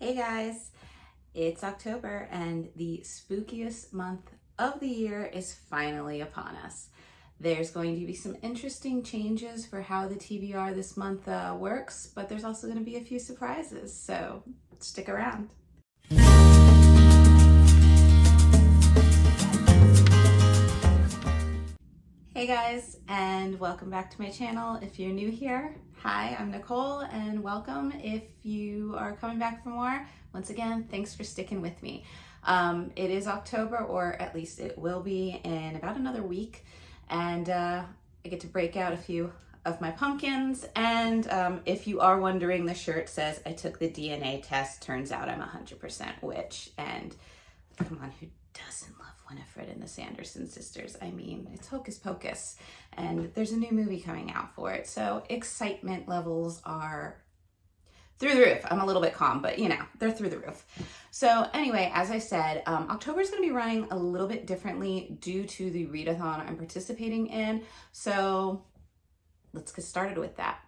Hey guys, it's October and the spookiest month of the year is finally upon us. There's going to be some interesting changes for how the TBR this month works, but there's also going to be a few surprises, so stick around. Hey guys, and welcome back to my channel. If you're new here, hi, I'm Nicole, and welcome. If you are coming back for more, once again, thanks for sticking with me. It is October, or at least it will be in about another week, and I get to break out a few of my pumpkins. And if you are wondering, the shirt says I took the DNA test. Turns out I'm 100% witch, and come on, who doesn't love Winifred and the Sanderson sisters? I mean, it's hocus pocus, and there's a new movie coming out for it, so excitement levels are through the roof. I'm a little bit calm, but you know, they're through the roof. So anyway, as I said, October is going to be running a little bit differently due to the readathon I'm participating in, so let's get started with that.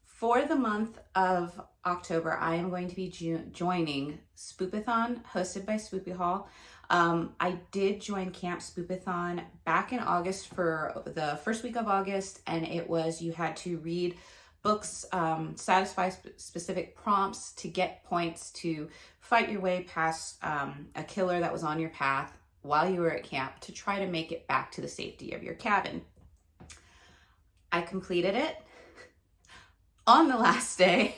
For the month of October, I am going to be joining Spoopathon, hosted by Spoopathon. I did join Camp Spoopathon back in August for the first week of August, and it was you had to read books, satisfy specific prompts to get points to fight your way past a killer that was on your path while you were at camp to try to make it back to the safety of your cabin. I completed it on the last day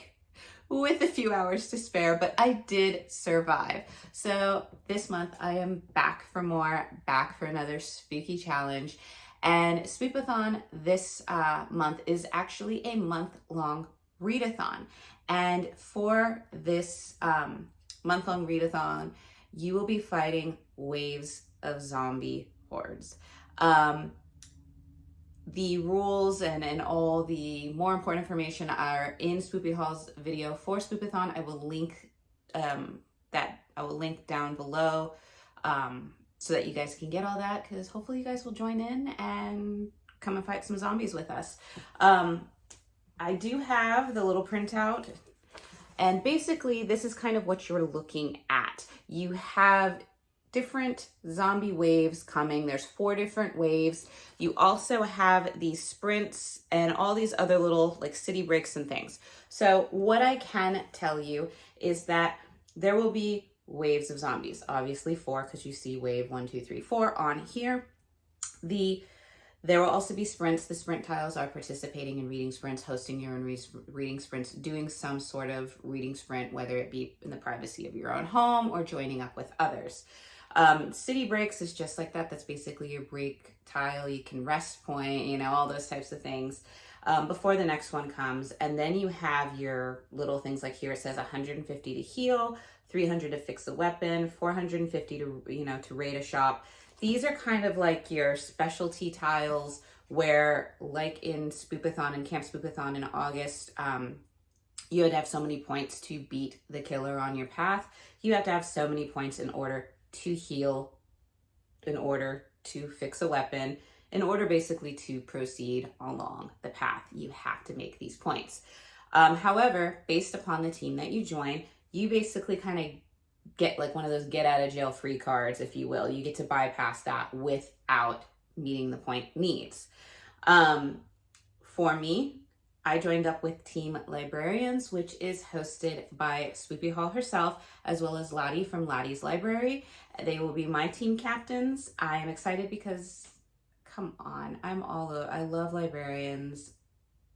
with a few hours to spare, but I did survive. So this month I am back for more, back for another spooky challenge. And Spoopathon this month is actually a month-long readathon. And for this month-long readathon, you will be fighting waves of zombie hordes. The rules and all the more important information are in Spoopy Hall's video for Spoopathon. I will link down below so that you guys can get all that, because hopefully you guys will join in and come and fight some zombies with us. I do have the little printout, and basically this is kind of what you're looking at. You have different zombie waves coming. There's 4 different waves. You also have these sprints and all these other little like city breaks and things. So what I can tell you is that there will be waves of zombies, obviously 4, because you see wave 1, 2, 3, 4 on here. There will also be sprints. The sprint tiles are participating in reading sprints, hosting your own reading sprints, doing some sort of reading sprint, whether it be in the privacy of your own home or joining up with others. City breaks is just like that. That's basically your break tile. You can rest point, you know, all those types of things before the next one comes. And then you have your little things like here it says 150 to heal, 300 to fix a weapon, 450 to, you know, to raid a shop. These are kind of like your specialty tiles where, like in Spoopathon and Camp Spoopathon in August, you would have so many points to beat the killer on your path. You have to have so many points in order to heal, in order to fix a weapon, in order basically to proceed along the path. You have to make these points. However, based upon the team that you join, you basically kind of get like one of those get out of jail free cards, if you will. You get to bypass that without meeting the point needs. For me, I joined up with Team Librarians, which is hosted by Spoopy Hall herself, as well as Lottie from Lottie's Library. They will be my team captains. I am excited because, come on, I love librarians.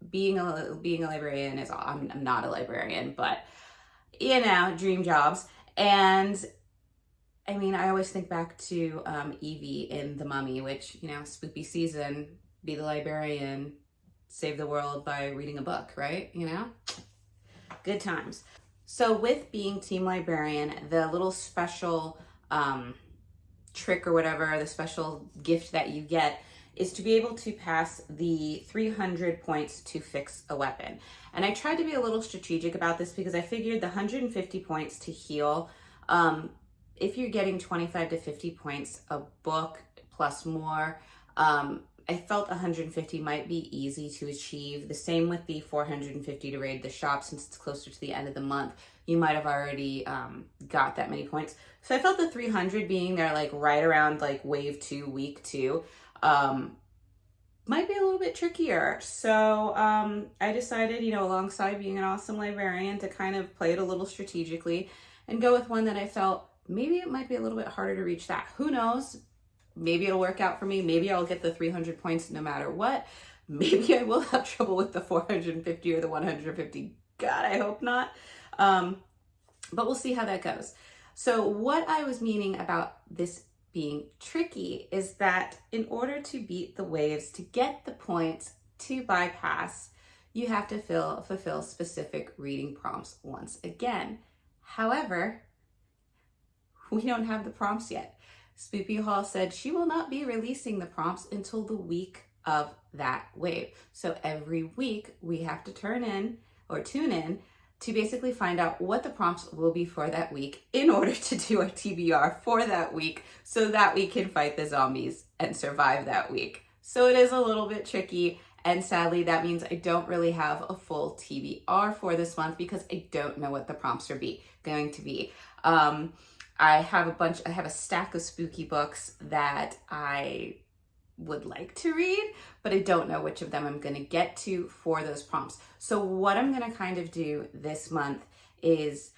Being a librarian is, I'm not a librarian, but you know, dream jobs. And I mean, I always think back to Evie in The Mummy, which, you know, spooky season, be the librarian, save the world by reading a book, right? You know, good times. So with being team librarian, the little special trick or whatever, the special gift that you get is to be able to pass the 300 points to fix a weapon. And I tried to be a little strategic about this because I figured the 150 points to heal, if you're getting 25 to 50 points a book plus more, I felt 150 might be easy to achieve. The same with the 450 to raid the shop, since it's closer to the end of the month. you might have already got that many points. So I felt the 300 being there like right around like wave 2, week 2, might be a little bit trickier. So I decided, you know, alongside being an awesome librarian, to kind of play it a little strategically and go with one that I felt maybe it might be a little bit harder to reach that. Who knows? Maybe it'll work out for me. Maybe I'll get the 300 points no matter what. Maybe I will have trouble with the 450 or the 150. God, I hope not. But we'll see how that goes. So what I was meaning about this being tricky is that in order to beat the waves, to get the points to bypass, you have to fulfill specific reading prompts once again. However, we don't have the prompts yet. Spoopy Hall said she will not be releasing the prompts until the week of that wave. So every week we have to tune in to basically find out what the prompts will be for that week in order to do our TBR for that week so that we can fight the zombies and survive that week. So it is a little bit tricky, and sadly that means I don't really have a full TBR for this month because I don't know what the prompts are going to be. I have a stack of spooky books that I would like to read, but I don't know which of them I'm going to get to for those prompts. So what I'm going to kind of do this month is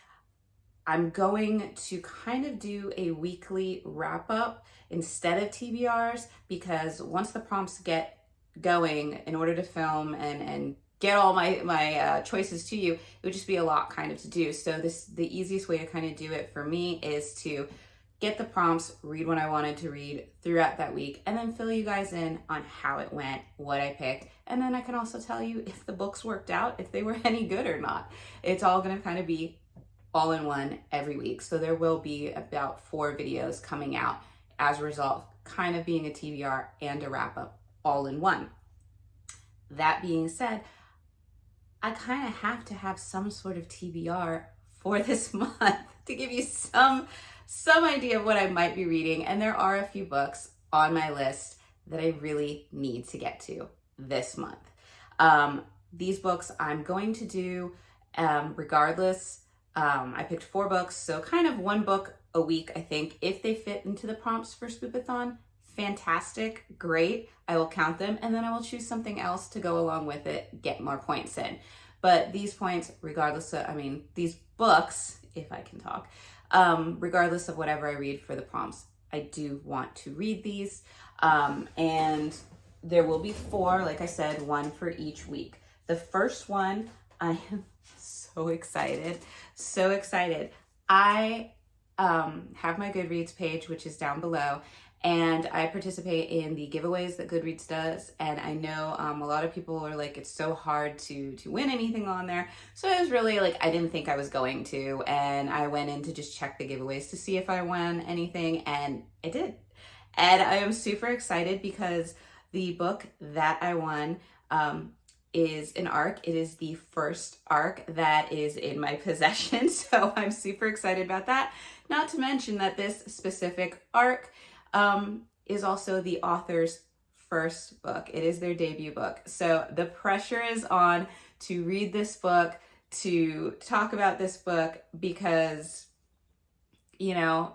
I'm going to kind of do a weekly wrap up instead of TBRs, because once the prompts get going, in order to film and get all my choices to you, it would just be a lot kind of to do. So the easiest way to kind of do it for me is to get the prompts, read what I wanted to read throughout that week, and then fill you guys in on how it went, what I picked, and then I can also tell you if the books worked out, if they were any good or not. It's all going to kind of be all in one every week. So there will be about 4 videos coming out as a result, kind of being a TBR and a wrap up all in one. That being said, I kind of have to have some sort of TBR for this month to give you some idea of what I might be reading. And there are a few books on my list that I really need to get to this month. These books I'm going to do regardless. I picked 4 books, so kind of 1 book a week, I think. If they fit into the prompts for Spoopathon, fantastic, great. I will count them, and then I will choose something else to go along with it, get more points in. But these points, these books, if I can talk, regardless of whatever I read for the prompts, I do want to read these. And there will be 4, like I said, 1 for each week. The first one, I am so excited. I have my Goodreads page, which is down below, and I participate in the giveaways that Goodreads does. And I know a lot of people are like, it's so hard to win anything on there. So I was really like, I didn't think I was going to. And I went in to just check the giveaways to see if I won anything, and I did. And I am super excited because the book that I won is an ARC. It is the first ARC that is in my possession. So I'm super excited about that. Not to mention that this specific ARC is also the author's first book. It is their debut book. So the pressure is on to read this book, to talk about this book, because, you know,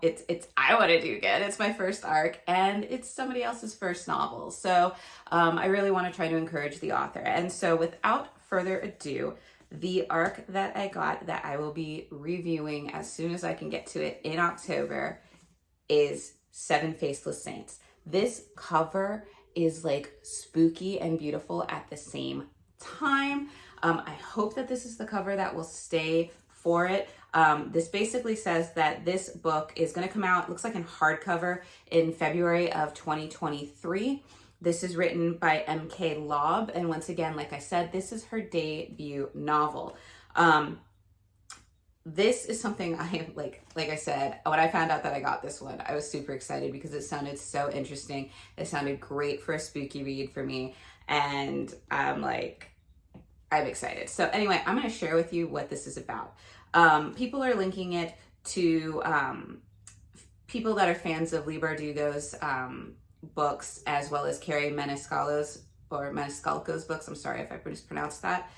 I want to do good. It's my first ARC, and it's somebody else's first novel. So I really want to try to encourage the author. And so without further ado, the ARC that I got, that I will be reviewing as soon as I can get to it in October, is 7 Faceless Saints. This cover is like spooky and beautiful at the same time. I hope that this is the cover that will stay for it. This basically says that this book is going to come out, looks like in hardcover, in February of 2023. This is written by M.K. Lobb, and once again, like I said, this is her debut novel. This is something I like I said, when I found out that I got this one, I was super excited because it sounded so interesting. It sounded great for a spooky read for me, and I'm excited. So anyway, I'm going to share with you what this is about. People are linking it to people that are fans of Leigh Bardugo's books, as well as Carrie Maniscalco's books. I'm sorry if I mispronounced that.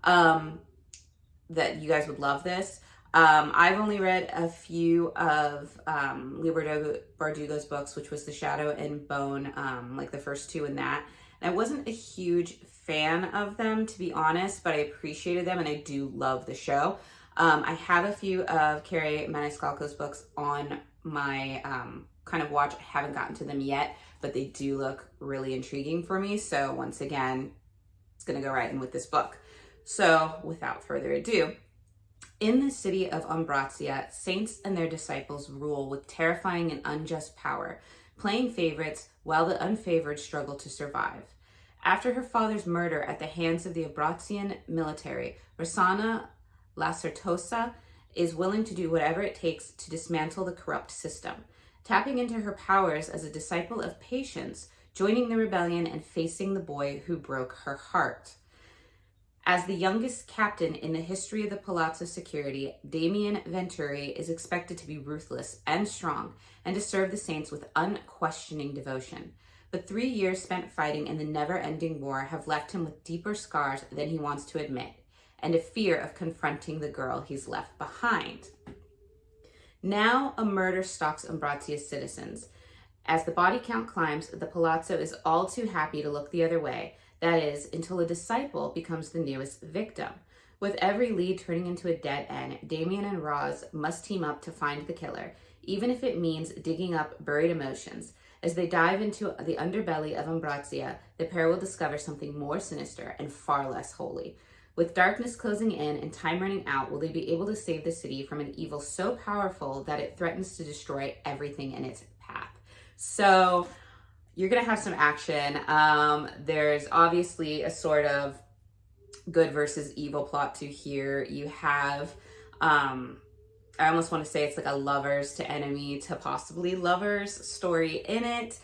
That you guys would love this. I've only read a few of Leigh Bardugo's books, which was The Shadow and Bone, like the first two in that. And I wasn't a huge fan of them, to be honest, but I appreciated them and I do love the show. I have a few of Carrie Maniscalco's books on my kind of watch. I haven't gotten to them yet, but they do look really intriguing for me. So once again, it's going to go right in with this book. So without further ado, in the city of Umbrazia, saints and their disciples rule with terrifying and unjust power, playing favorites while the unfavored struggle to survive. After her father's murder at the hands of the Umbrazian military, Rossana Lacertosa is willing to do whatever it takes to dismantle the corrupt system. Tapping into her powers as a disciple of patience, joining the rebellion and facing the boy who broke her heart. As the youngest captain in the history of the Palazzo Security, Damien Venturi is expected to be ruthless and strong and to serve the saints with unquestioning devotion. But 3 years spent fighting in the never-ending war have left him with deeper scars than he wants to admit, and a fear of confronting the girl he's left behind. Now a murder stalks Umbrazia's citizens. As the body count climbs, the Palazzo is all too happy to look the other way. That is, until a disciple becomes the newest victim. With every lead turning into a dead end, Damien and Roz must team up to find the killer, even if it means digging up buried emotions. As they dive into the underbelly of Umbrazia, the pair will discover something more sinister and far less holy. With darkness closing in and time running out, will they be able to save the city from an evil so powerful that it threatens to destroy everything in its path? So you're going to have some action. There's obviously a sort of good versus evil plot to here. You have, I almost want to say it's like a lovers to enemy to possibly lovers story in it.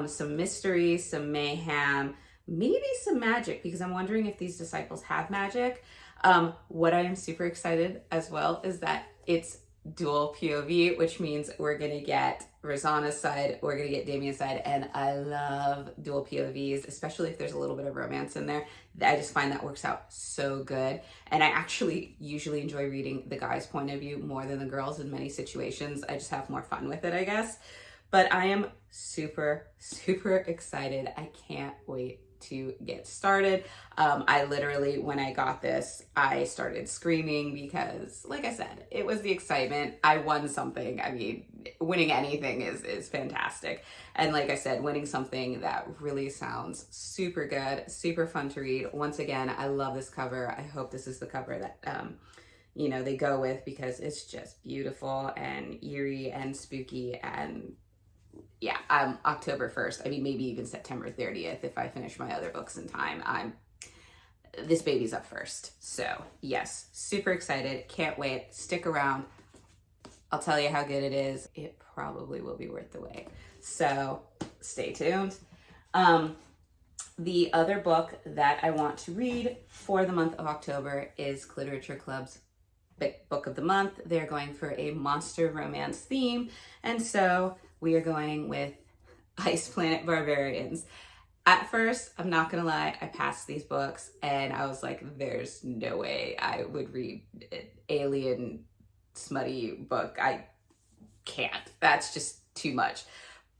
Some mystery, some mayhem, maybe some magic, because I'm wondering if these disciples have magic. What I am super excited as well is that it's dual POV, which means we're going to get Rosanna's side, we're going to get Damien's side, and I love dual POVs, especially if there's a little bit of romance in there. I just find that works out so good, and I actually usually enjoy reading the guy's point of view more than the girls in many situations. I just have more fun with it, I guess. But I am super, super excited. I can't wait to get started. I literally, when I got this, I started screaming because, like I said, it was the excitement. I won something. I mean, winning anything is fantastic. And like I said, winning something that really sounds super good, super fun to read. Once again, I love this cover. I hope this is the cover that, they go with, because it's just beautiful and eerie and spooky. And yeah, October 1st. I mean, maybe even September 30th if I finish my other books in time. This baby's up first. So yes, super excited. Can't wait. Stick around. I'll tell you how good it is. It probably will be worth the wait. So stay tuned. The other book that I want to read for the month of October is Cliterature Club's book of the month. They're going for a monster romance theme. And so we are going with Ice Planet Barbarians. At first, I'm not gonna lie, I passed these books and I was like, there's no way I would read an alien smutty book. I can't. That's just too much.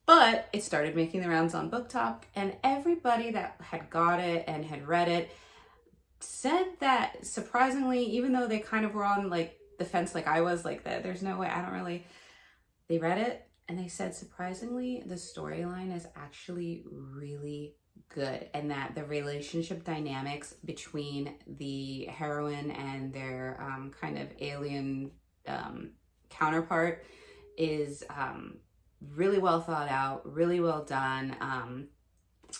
But it started making the rounds on BookTok, and everybody that had got it and had read it said that surprisingly, even though they kind of were on like the fence like I was, like that there's no way, they read it and they said surprisingly the storyline is actually really good, and that the relationship dynamics between the heroine and their kind of alien counterpart is really well thought out, really well done,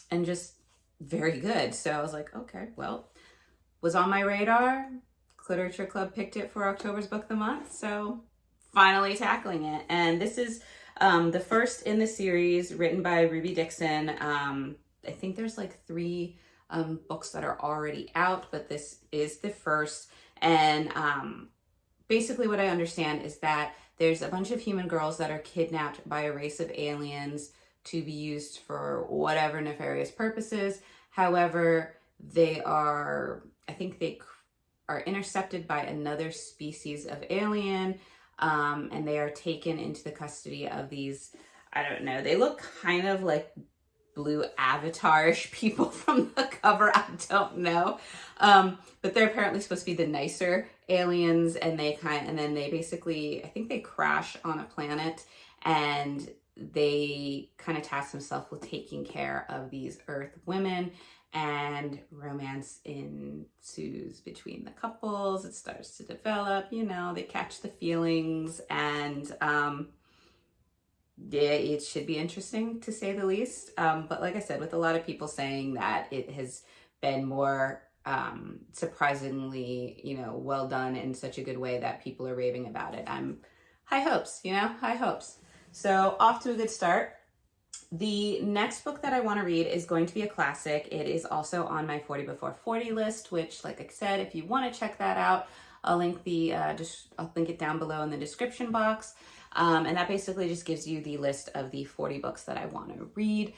and just very good. So I was like, okay, well, was on my radar. Cliterature Club picked it for October's Book of the Month, so finally tackling it. And this is the first in the series, written by Ruby Dixon. I think there's like 3 books that are already out, but this is the first. And basically what I understand is that there's a bunch of human girls that are kidnapped by a race of aliens to be used for whatever nefarious purposes. However, they are, I think they are intercepted by another species of alien, and they are taken into the custody of these, I don't know, they look kind of like blue avatar-ish people from the cover. I don't know. But they're apparently supposed to be the nicer aliens, and then they basically, I think they crash on a planet, and they kind of task themselves with taking care of these Earth women, and romance ensues between the couples. It starts to develop, they catch the feelings, and yeah, it should be interesting to say the least. But like I said, with a lot of people saying that it has been more surprisingly, well done in such a good way that people are raving about it. I'm high hopes, high hopes. So off to a good start. The next book that I want to read is going to be a classic. It is also on my 40 before 40 list, which, like I said, if you want to check that out, I'll link I'll link it down below in the description box. And that basically just gives you the list of the 40 books that I want to read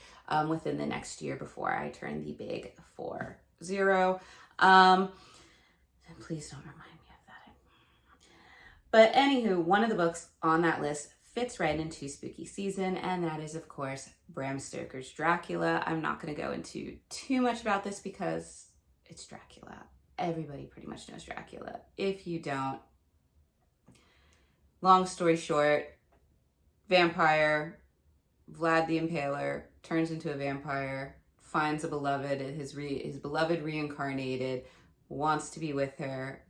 within the next year before I turn the big 40. Please don't remind me of that. But anywho, one of the books on that list fits right into spooky season, and that is, of course, Bram Stoker's Dracula. I'm not going to go into too much about this because it's Dracula. Everybody pretty much knows Dracula. If you don't, long story short, vampire, Vlad the Impaler turns into a vampire, finds a beloved, his beloved reincarnated, wants to be with her,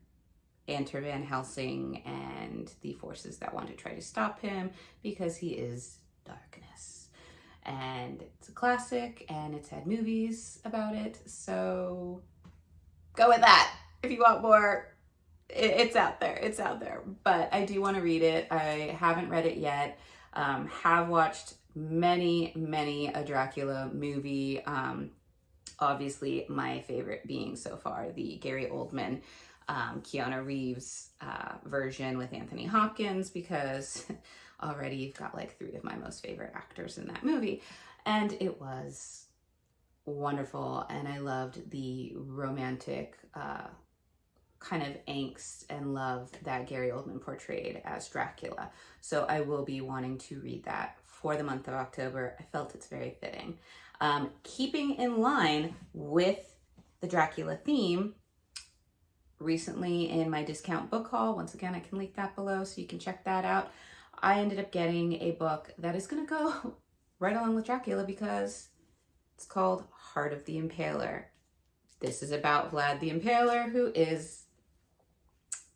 enter Van Helsing and the forces that want to try to stop him because he is darkness. And it's a classic, and it's had movies about it, so go with that. If you want more, it's out there. But I do want to read it. I haven't read it yet. Have watched many a Dracula movie. Obviously my favorite being so far the Gary Oldman, Keanu Reeves version with Anthony Hopkins, because already you've got like 3 of my most favorite actors in that movie, and it was wonderful, and I loved the romantic kind of angst and love that Gary Oldman portrayed as Dracula. So I will be wanting to read that for the month of October. I felt it's very fitting. Keeping in line with the Dracula theme, recently in my discount book haul, once again, I can link that below so you can check that out, I ended up getting a book that is going to go right along with Dracula because it's called Heart of the Impaler. This is about Vlad the Impaler, who is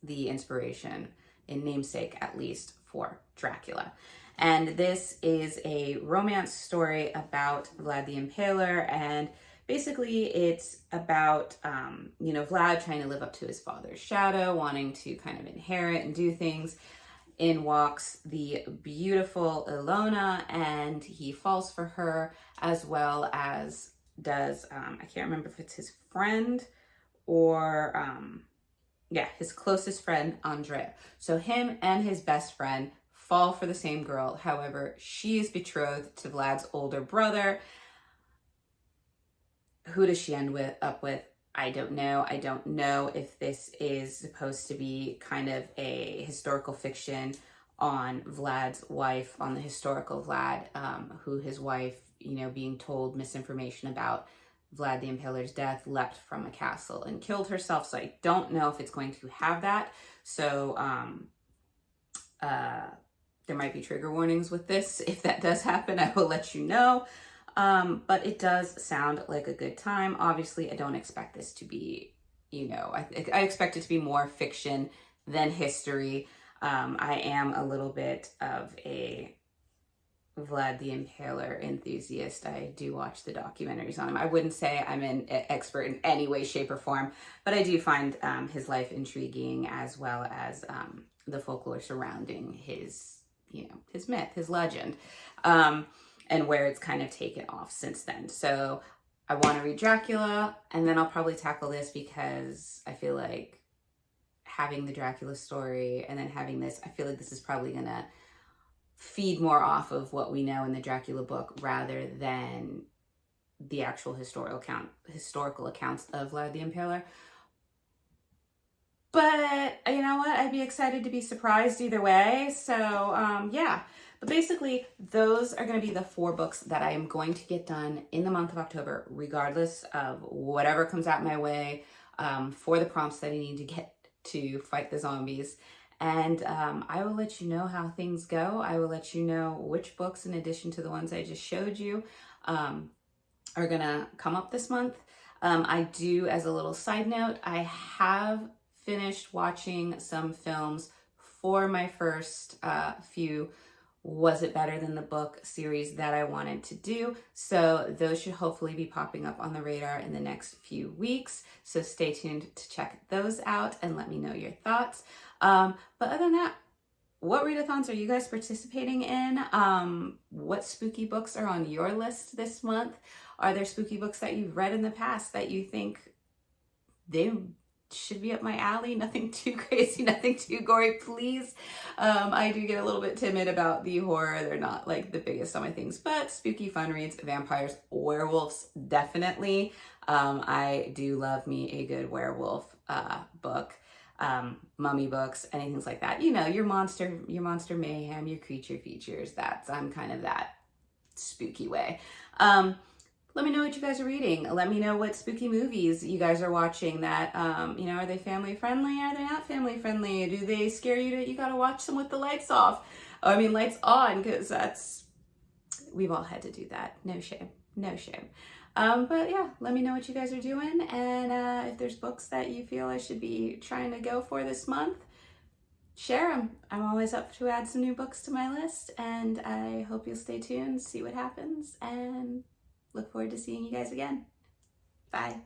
the inspiration, in namesake at least, for Dracula. And this is a romance story about Vlad the Impaler, and basically it's about, Vlad trying to live up to his father's shadow, wanting to kind of inherit and do things. In walks the beautiful Ilona, and he falls for her, as well as does, I can't remember if it's his friend or, his closest friend, Andrea. So him and his best friend fall for the same girl. However, she is betrothed to Vlad's older brother. Who does she end up with? I don't know. I don't know if this is supposed to be kind of a historical fiction on Vlad's wife, on the historical Vlad, who his wife, being told misinformation about Vlad the Impaler's death, leapt from a castle and killed herself. So I don't know if it's going to have that. So there might be trigger warnings with this. If that does happen, I will let you know. But it does sound like a good time. Obviously, I don't expect this to be, I expect it to be more fiction than history. I am a little bit of a Vlad the Impaler enthusiast. I do watch the documentaries on him. I wouldn't say I'm an expert in any way, shape, or form, but I do find his life intriguing, as well as the folklore surrounding his, his myth, his legend. And where it's kind of taken off since then. So I want to read Dracula, and then I'll probably tackle this because I feel like having the Dracula story and then having this, I feel like this is probably going to feed more off of what we know in the Dracula book rather than the actual historical accounts of Vlad the Impaler. But you know what? I'd be excited to be surprised either way. So yeah. But basically, those are going to be the 4 books that I am going to get done in the month of October, regardless of whatever comes out my way, for the prompts that I need to get to fight the zombies. And I will let you know how things go. I will let you know which books, in addition to the ones I just showed you, are going to come up this month. I do, as a little side note, I have finished watching some films for my first few Was It Better Than the Book series that I wanted to do. So those should hopefully be popping up on the radar in the next few weeks. So stay tuned to check those out and let me know your thoughts. But other than that, what readathons are you guys participating in? What spooky books are on your list this month? Are there spooky books that you've read in the past that you think they should be up my alley? Nothing too crazy, nothing too gory, please. I do get a little bit timid about the horror. They're not like the biggest on my things, but spooky fun reads, vampires, werewolves, definitely. I do love me a good werewolf book. Mummy books, anything like that. You know, your monster mayhem, your creature features. I'm kind of that spooky way. Let me know what you guys are reading. Let me know what spooky movies you guys are watching that, you know, are they family friendly? Are they not family friendly? Do they scare you that you gotta watch them with the lights off? I mean, lights on, because we've all had to do that. No shame, no shame. But yeah, let me know what you guys are doing. And if there's books that you feel I should be trying to go for this month, share them. I'm always up to add some new books to my list. And I hope you'll stay tuned, see what happens, and look forward to seeing you guys again. Bye.